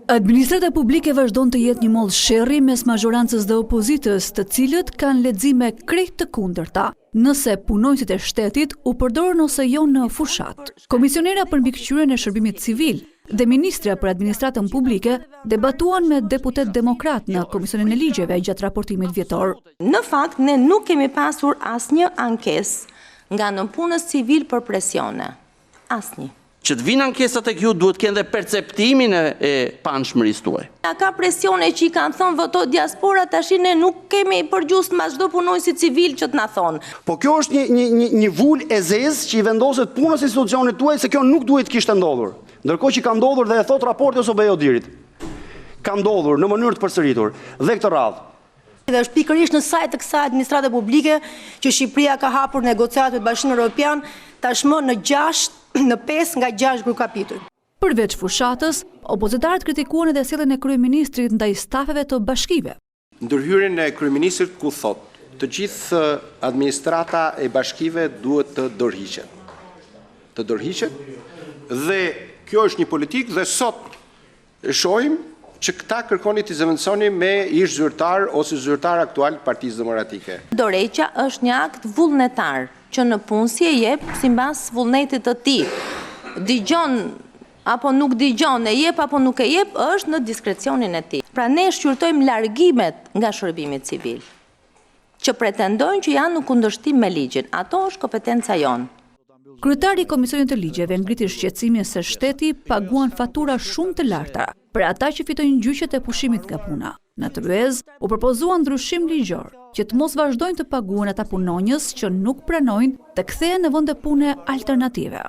Administrata publike vazhdon të jetë një mollë sherrri mes mazhorancës dhe opozitës, të cilët kanë lexime krejt të kundërta, nëse punonjësit e shtetit u përdorën ose jo në fushat. Komisionera për mbikëqyrjen e shërbimit civil dhe ministra për administratën publike debatuan me deputet demokrat në Komisionin e Ligjeve gjatë raportimit vjetor. Në fakt, ne nuk kemi pasur asnjë ankesë nga nënpunës civil për presione. Asnjë. Që të vinë ankesat e kjo duhet kënë dhe perceptimin e panshmërisë tuaj. Ka presione që i kanë thonë voto diaspora, tash ne nuk kemi përgjusë ma çdo punonjësi civil që të na thonë. Po kjo është një vulë e zezë që i vendoset punës institucionit tuaj se kjo nuk duhet kishte ndodhur. Ndërkohë që ka ndodhur dhe e thot raporti ose Odirit. Ka ndodhur në mënyrë të përsëritur dhe këtë radhë. Dhe është pikërisht në sajt të kësaj administrate publike që Shqipëria ka hapur negociatat me Bashkimin Evropian tashmë në 5 nga 6 grupkapituj. Përveç fushatës, opozitarët kritikuan edhe sjelljen e kryeministrit ndaj stafeve të bashkive. Ndërhyrjen e kryeministrit ku thotë të gjithë administrata e bashkive duhet të dorëhiqet. Të dorëhiqet dhe kjo është një politikë dhe sot e shohim që këta kërkoni të zëvendësoni me ish zyrtar ose zyrtar aktual të Partisë Demokratike. Dorëheqja është një akt vullnetar që në punë si e jep sipas vullnetit të tij. Dëgjon apo nuk dëgjon, e jep apo nuk e jep, është në diskrecionin e tij. Pra ne shqyrtojmë largimet nga shërbimi civil, që pretendojnë që janë në kundërshtim me ligjin. Ato është kompetenca jonë. Kryetari i Komisionit të Ligjeve ngriti shqetësimin se shteti paguan fatura shumë të larta për ata që fitojnë gjyqet e pushimit nga puna. Në Tryezë u propozua ndryshim ligjor që të mos vazhdojnë të paguhen ata punonjës që nuk pranojnë të kthehen në vende pune alternative.